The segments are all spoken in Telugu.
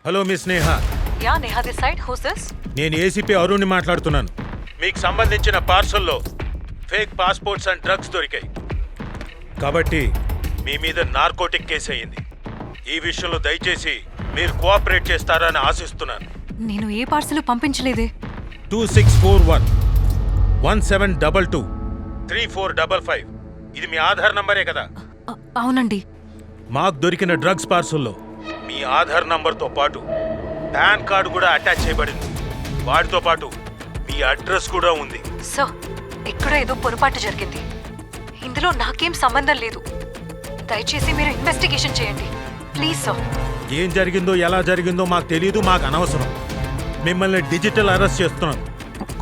Hello miss Neha. Yeah Neha this side. Who's this? నేను ఏసీపీ అరుణ్ని మాట్లాడుతున్నాను. మీకు సంబంధించిన పార్సల్లో ఫేక్ పాస్పోర్ట్స్ అండ్ డ్రగ్స్ దొరికాయి. కాబట్టి మీ మీద నార్కోటిక్ కేసు అయ్యింది. ఈ విషయంలో దయచేసి మీరు కోఆపరేట్ చేస్తారని ఆశిస్తున్నాను. నేను ఏ పార్సల్ పంపించలేదే. 2641 1722 3455 ఇది మీ ఆధార్ నంబరే కదా? అవునండి. మాకు దొరికిన డ్రగ్స్ పార్సల్లో మీ ఆధార్ నంబర్తో పాటు పాన్ కార్డు కూడా అటాచ్ చేయబడింది. వాటితో పాటు మీ అడ్రస్ కూడా ఉంది. సార్, ఇక్కడ ఏదో పొరపాటు జరిగింది. ఇందులో నాకేం సంబంధం లేదు. దయచేసి మీరు ఇన్వెస్టిగేషన్ చేయండి ప్లీజ్ సార్. ఏం జరిగిందో ఎలా జరిగిందో మాకు తెలియదు, మాకు అనవసరం. మిమ్మల్ని డిజిటల్ అరెస్ట్ చేస్తున్నాం.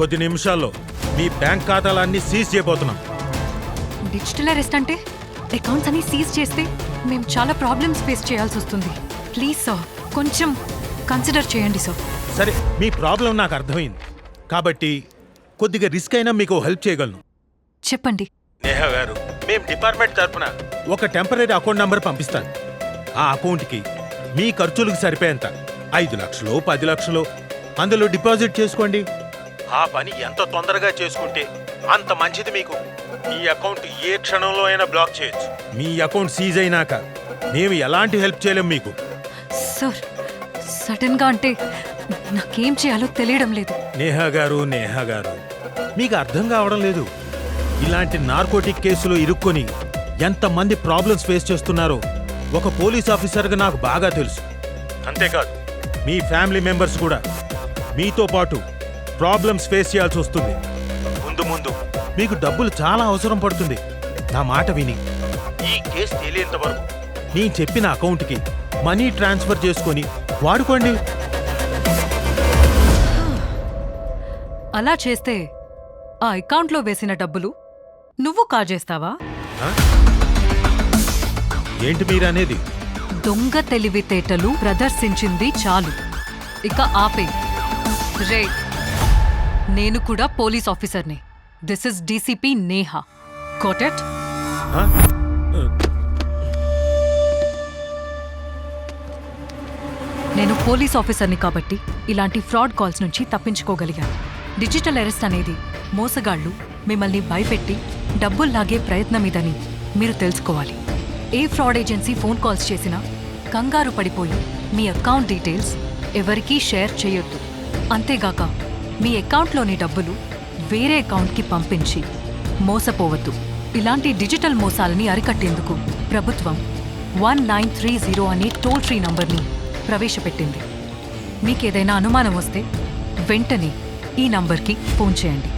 కొద్ది నిమిషాల్లో మీ బ్యాంక్ ఖాతాలన్నీ సీజ్ చేయబోతున్నాం. డిజిటల్ అరెస్ట్ అంటే అకౌంట్స్ అన్ని సీజ్ చేస్తే మేము చాలా ప్రాబ్లమ్స్ ఫేస్ చేయాల్సి వస్తుంది. ప్లీజ్ సార్, కొంచెం కన్సిడర్ చేయండి సార్. సరే, మీ ప్రాబ్లం నాకు అర్థమైంది కాబట్టి కొద్దిగా రిస్క్ అయినా మీకు హెల్ప్ చేయగలను. చెప్పండి. నేహా గారు, మేము డిపార్ట్మెంట్ తరఫున ఒక టెంపరీ అకౌంట్ నంబర్ పంపిస్తాను. ఆ అకౌంట్కి మీ ఖర్చులకు సరిపోయేంత 5 లక్షలు 10 లక్షలు అందులో డిపాజిట్ చేసుకోండి. ఆ పని ఎంత తొందరగా చేసుకుంటే అంత మంచిది మీకు. ఈ అకౌంట్ ఏ క్షణంలో అయినా బ్లాక్ చేయొచ్చు. మీ అకౌంట్ సీజ్ అయినాక మేము ఎలాంటి హెల్ప్ చేయలేం మీకు. సార్, సడన్ గా అంటే నాకేం చేయాలో తెలియడం లేదు. నేహా గారు, మీకు అర్థం కావడం లేదు. ఇలాంటి నార్కోటిక్ కేసులో ఇరుక్కొని ఎంతమంది ప్రాబ్లమ్స్ ఫేస్ చేస్తున్నారో ఒక పోలీస్ ఆఫీసర్గా నాకు బాగా తెలుసు. అంతేకాదు, మీ ఫ్యామిలీ మెంబర్స్ కూడా మీతో పాటు ప్రాబ్లమ్స్ ఫేస్ చేయాల్సి వస్తుంది. ముందు మీకు డబ్బులు చాలా అవసరం పడుతుంది. నా మాట విని ఈ కేసు తేలేంత వరకు నేను చెప్పిన అకౌంట్కి మనీ ట్రాన్స్ఫర్ చేసుకొని వాడుకోండి. అలా చేస్తే ఆ అకౌంట్లో వేసిన డబ్బులు నువ్వు కాజేస్తావా? ఏంటి మీరనేది? దొంగ తెలివితేటలు ప్రదర్శించింది చాలు, ఇక ఆపే. రే, నేను కూడా పోలీస్ ఆఫీసర్ని. This is DCP Neha. Got it? నేను పోలీస్ ఆఫీసర్ని కాబట్టి ఇలాంటి ఫ్రాడ్ కాల్స్ నుంచి తప్పించుకోగలిగాను. డిజిటల్ అరెస్ట్ అనేది మోసగాళ్లు మిమ్మల్ని భయపెట్టి డబ్బుల్లాగే ప్రయత్నమిదని మీరు తెలుసుకోవాలి. ఏ ఫ్రాడ్ ఏజెన్సీ ఫోన్ కాల్స్ చేసినా కంగారు పడిపోయి మీ అకౌంట్ డీటెయిల్స్ ఎవరికీ షేర్ చేయొద్దు. అంతేగాక మీ అకౌంట్లోని డబ్బులు వేరే అకౌంట్కి పంపించి మోసపోవద్దు. ఇలాంటి డిజిటల్ మోసాలని అరికట్టేందుకు ప్రభుత్వం 1930 అనే టోల్ ఫ్రీ నంబర్ని ప్రవేశపెట్టింది. మీకేదైనా అనుమానం వస్తే వెంటనే ఈ నంబర్కి ఫోన్ చేయండి.